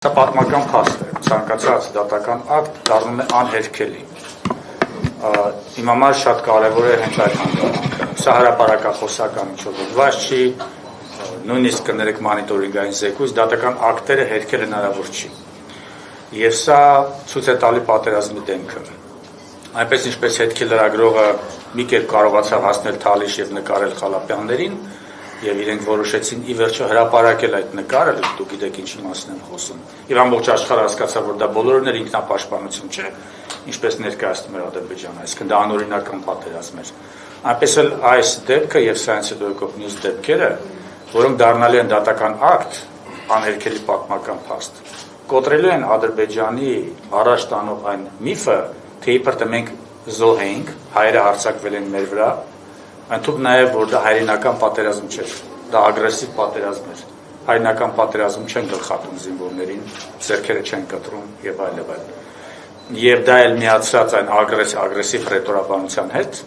Սա պատմական փաստ է, ցանկացած դատական ակտ դառնում է անհերքելի։ Իմ համար շատ կարևոր է հենց այդ հանգամանքը։ Սա հրապարակախոսական միջոցով չի, նույնիսկ կներեք մոնիտորինգային զեկույց, դատական ակտերը հերքել հնարավոր չի։ Եվ սա ցույց է տալի պատերազմի դեմքը։ Այնպես ինչպես հետքի լրագրողը մի կերպ կարողացավ հասնել Թալիշ եւ նկարել Խալափյաններին, եւ իրենք որոշեցին ի վերջո հրապարակել այդ նկարը, դուք գիտեք ինչի մասին եմ խոսում։ Եվ ամբողջ աշխարհը հասկացավ, որ դա բոլորովին էր ինքնապաշտպանություն չէ, ինչպես ներկայացնում էր Ադրբեջանը, այսինքն դա անօրինական պատերազմ էր։ Այնպես էլ այս դեպքը եւ Science Document News դեպքերը, որոնք դառնալի են դատական ակտ, անհերքելի պատմական փաստ, կոտրելու են Ադրբեջանի առաջ տանող այն միֆը, թե իբր թե մենք զոհ էինք, հայերը հարձակվել են մեր վրա, Այնտուք նաև, որ դա հայրենական պատերազմ չէր, դա ագրեսիվ պատերազմ էր, հայրենական պատերազմ չեն գլխատում զինվորներին, ձեռքերը չեն կտրում եւ այլ եւ այլ։ Եվ դա էլ միացած այն ագրեսիվ ռետորաբանության հետ,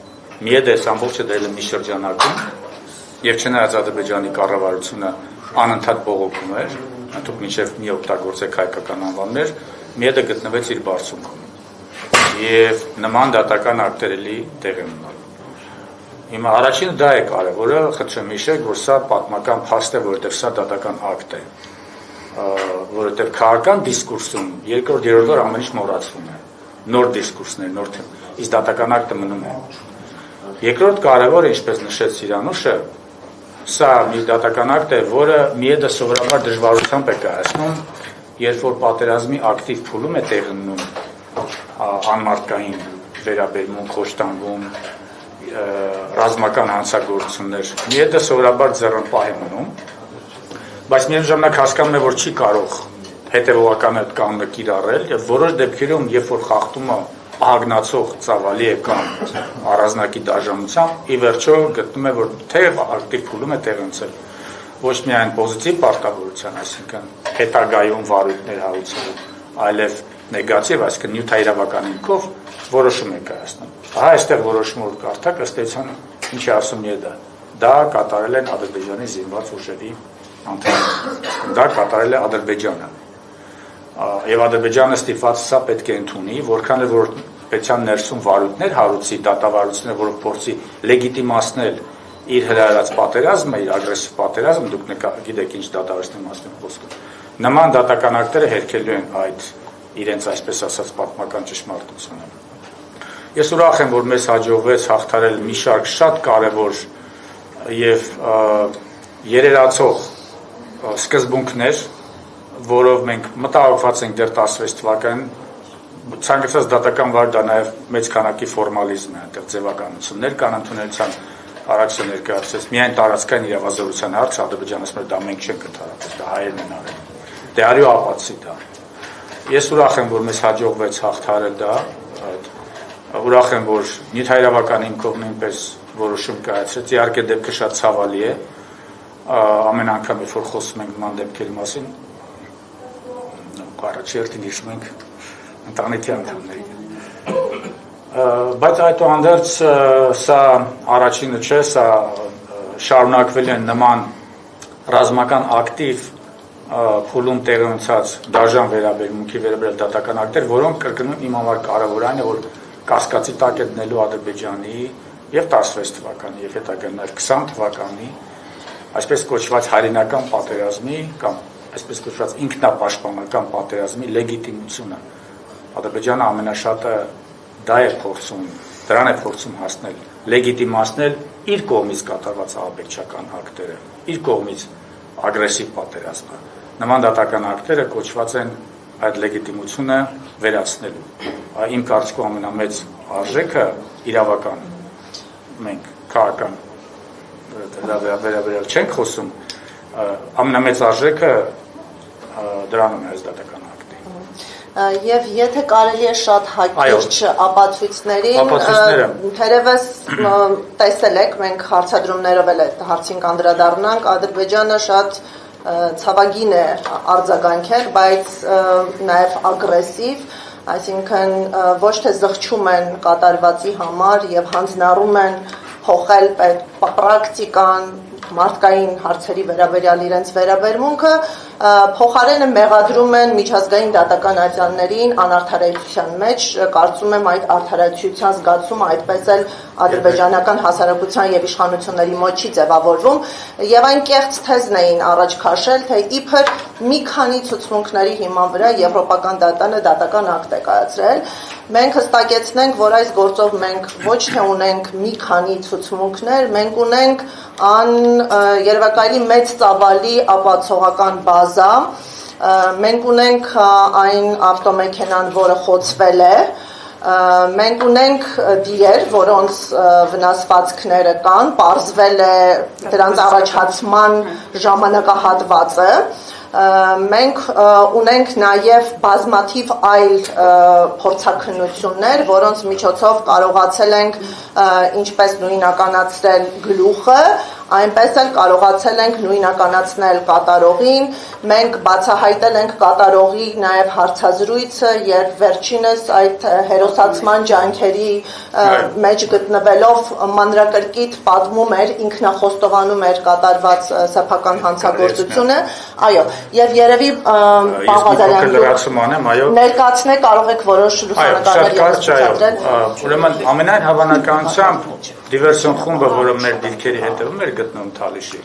միեդես ամբողջը դրել է մի շրջանակում, եւ չնայած Ադրբեջանի կառավարությունը անընդհատ բողոքում էր, այնտուք մինչեւ մի օգտագործեք հայկական անվաններ, միեդը գտնվեց իր բարձունքում։ Եվ նման դատական ակտերելի տեղ են ունենալու։ Հիմա առաջինը դա է կարևորը, խնդրեմ հիշեք, որ սա պատմական փաստ է, որովհետև սա դատական ակտ է, որովհետև քաղաքական դիսկուրսում երկրորդ, երրորդ օր ամեն ինչ մոռացվում է, նոր դիսկուրսներ, նոր թեմ, իսկ դատական ակտը մնում է։ Երկրորդ կարևորը, ինչպես նշեց Սիրանուշը, սա մի դատական ակտ է, որը միեդը սովորաբար դժվարությամբ է կայացնում, երբ որ պատերազմի ակտիվ փուլում է տեղի ունենում անմարդկային վերաբերմունք, խոշտանգում, ռազմական հանցագործություններ, միեդը սովորաբար ձեռնպահ է մնում, բայց միևնույն ժամանակ հասկանում է, որ չի կարող հետևողական այդ կանոնը կիրառել եւ որոշ դեպքերում, երբ որ խախտումը ահագնացող ծավալի է կամ առանձնակի դաժանությամբ, ի վերջո գտնում է, որ թեև ակտիվ փուլում է տեղ ունեցել ոչ միայն պոզիտիվ պարտավորության, այսինքն հետագայում վարույթներ հարուցելու, այլև նեգատիվ, այսինքն նյութայրավական հիմքով որոշում է կայացնում։ Ահա այստեղ որոշումը որ կարդաք, ըստ էության ինչ է ասում ԵԴ, դա կատարել են Ադրբեջանի զինված ուժերի անդամները, դա կատարել է Ադրբեջանը։ Եվ Ադրբեջանը ստիպված սա պետք է ընդունի, որքան էլ որ պետության ներսում վարույթներ հարուցի, դատավարություններ, որը փորձի լեգիտիմացնել իր հրահրած պատերազմը, իր ագրեսիվ պատերազմը, դուք գիտեք ինչ դատավարությունների մասին խոսքը։ Նման դատական ակտերը հերքելու են այդ իրենց այսպես ասած պատմական ճշմարտությունը։ Ես ուրախ եմ, որ մեզ հաջողվեց հաղթարել մի շարք շատ կարևոր եւ երերացող սկզբունքներ, որով մենք մտահոգված ենք դեռ 16 թվականին, ցանկացած դատական վար դա նաեւ մեծ քանակի ֆորմալիզմ է, այնտեղ ձևականություններ կան ընդունելության առաջ ներկայացրեց, միայն տարածքային իրավազորության հարց Ադրբեջանը ասում է դա մենք չենք ընդհանրապես, դա հայերն են արել։ Դե արյու ապացի դա։ Ես ուրախ եմ, որ մեզ հաջողվեց հաղթարել դա, ուրախ եմ, որ նյութայրավական հիմքով նույնպես որոշում կայացրեց, իհարկե դեպքը շատ ցավալի է, ամեն անգամ երբ որ խոսում ենք նման դեպքերի մասին, առաջի հերթին հիշում ենք ընտանիքի անդամներին։ Բայց այդուհանդերձ սա առաջինը չէ, սա շարունակվել են նման ռազմական ակտիվ փուլում տեղի ունեցած դաժան վերաբերմունքի վերաբերյալ դատական ակտեր, որոնք կրկնում իմ համար կարևոր այն է, որ կասկածի տակ է դնելու Ադրբեջանի եւ 16 թվականի եւ հետագայում 20 թվականի այսպես կոչված հայրենական պատերազմի կամ այսպես կոչված ինքնապաշտպանական պատերազմի լեգիտիմությունը։ Ադրբեջանը ամենաշատը դա է փորձում, դրան է փորձում հասնել, լեգիտիմացնել իր կողմից կատարված ահաբեկչական ակտերը, իր կողմից ագրեսիվ պատերազմը։ Նման դատական ակտերը կոչված են այդ լեգիտիմությունը վերացնելու։ Իմ կարծիքով ամենամեծ արժեքը իրավական, մենք քաղաքական վերաբերյալ չենք խոսում, ամենամեծ արժեքը դրանում է այս դատական ակտի։ Եվ եթե կարելի է շատ հակիրճ ապացույցներին, թերևս տեսել եք, մենք հարցադրումներով էլ այդ հարցին կանդրադառնանք, Ադրբեջանը շատ ցավագին է արձագանքել, բայց նաև ագրեսիվ, այսինքն ոչ թե զղջում են կատարվածի համար եւ հանձնառում են փոխել պրակտիկան, մարդկային հարցերի վերաբերյալ իրենց վերաբերմունքը, փոխարենը մեղադրում են միջազգային դատական ատյաններին անարդարացիության մեջ, կարծում եմ այդ արդարացիության զգացումը այդպես էլ ադրբեջանական հասարակության եւ իշխանությունների մոտ չի ձևավորվում եւ այն կեղծ թեզն էին առաջ քաշել, թե իբր մի քանի ցուցմունքների հիման վրա եվրոպական դատանը դատական ակտ է կայացրել։ Մենք հստակեցնենք, որ այս գործով մենք ոչ թե ունենք մի քանի ցուցմունքներ, մենք ունենք երևակայելի մեծ ծավալի ապացողական բազա, մենք ունենք այն ավտոմեքենան, որը խոցվել է, մենք ունենք դիեր, որոնց վնասվածքները կան, պարզվել է դրանց առաջացման ժամանակահատվածը, մենք ունենք նաև բազմաթիվ այլ փորձաքննություններ, որոնց միջոցով կարողացել ենք ինչպես նույնականացնել գլուխը, այնպես էլ կարողացել ենք նույնականացնել կատարողին, մենք բացահայտել ենք կատարողի նաև հարցազրույցը, երբ վերջինս այդ հերոսացման ջանքերի մեջ գտնվելով մանրակրկիտ պատմում էր, ինքնախոստովանում էր կատարված սեփական հանցագործությունը, այո, եւ երևի ներկայացնել կարող եք որոշ լուսանկարներ ցուցադրել։ Ուրեմն ամենայն հավանականությամբ դիվերսիոն խումբը, որը մեր դիրքերի հետևում էր գտնվում Թալիշի,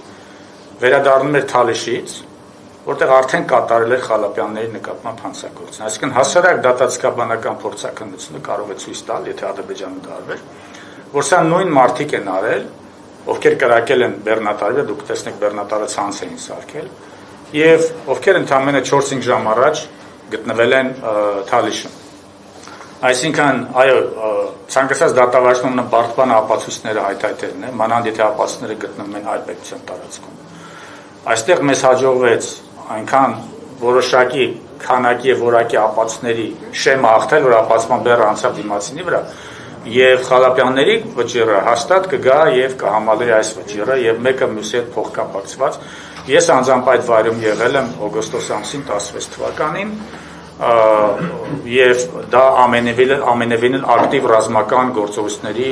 վերադառնում էր Թալիշից, որտեղ արդեն կատարել էր Խալափյանների նկատմամբ հանցագործություն։ Այսինքն հասարակ դատացկաբանական փորձաքննությունը կարող է ցույց տալ, եթե Ադրբեջանը դարվեր, որ սա նույն մարդիկ են արել, ովքեր կրակել են Բեռնատարը, դուք տեսնեք Բեռնատարը ցանց էին սարքել, եւ ովքեր ընդամենը 4-5 ժամ առաջ գտնվել են Թալիշում։ Այսինքն, այո, ցանկացած դատավարժնումն բարդպան ապացույցները հայտարարելն է, մանավանդ եթե ապացույցները գտնվում են հայ պետության տարածքում։ Այստեղ մեզ հաջողվեց այնքան որոշակի քանակի եւ որակի ապացույցների շեմը հաղթել, որ ապացման բեռը անցավ դիմացինի վրա, եւ Խալափյանների վճիռը հաստատ կգա եւ կհամալրի այս վճիռը եւ մեկը մյուսի հետ փոխկապակցված։ Ես անձամբ այդ վայրում եղել եմ օգոստոս ամսին 16 թվականին եւ դա ամենևին ակտիվ ռազմական գործողությունների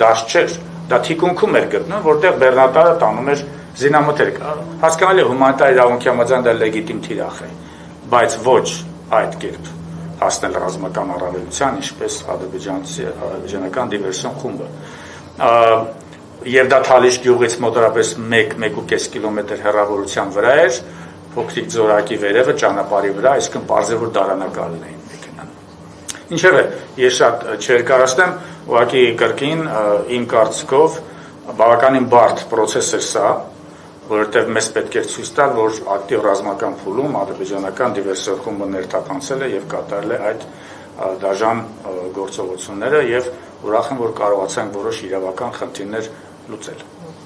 դաշտ չէր, դա թիկունքում էր գտնվում, որտեղ Բեռնատարը տանում էր զինամթերք, հասկանալի հումանիտար իրավունքի համաձայն դա լեգիտիմ թիրախ է, բայց ոչ այդ կերպ հասնել ռազմական առավելության, ինչպես ադրբեջանական դիվերսիոն խումբը, եւ դա Թալիշ գյուղից մոտավորապես 1-1.5 կիլոմետր հեռավորության վրա էր, փոքրիկ ձորակի վերևը ճանապարհի վրա, այսինքն պարզ է որ դարանակալն էին մեքենան։ Ինչևէ, ես շատ չերկարացնեմ, ուղղակի կրկին իմ կարծիքով բավականին բարդ process էր սա, որովհետև մեզ պետք է ցույց տալ, որ ակտիվ ռազմական փուլում ադրբեջանական դիվերսիոն խումբը ներթափանցել է եւ կատարել է այդ դաժան գործողությունները եւ ուրախ եմ, որ կարողացանք որոշ իրավական խնդիրներ լուծել։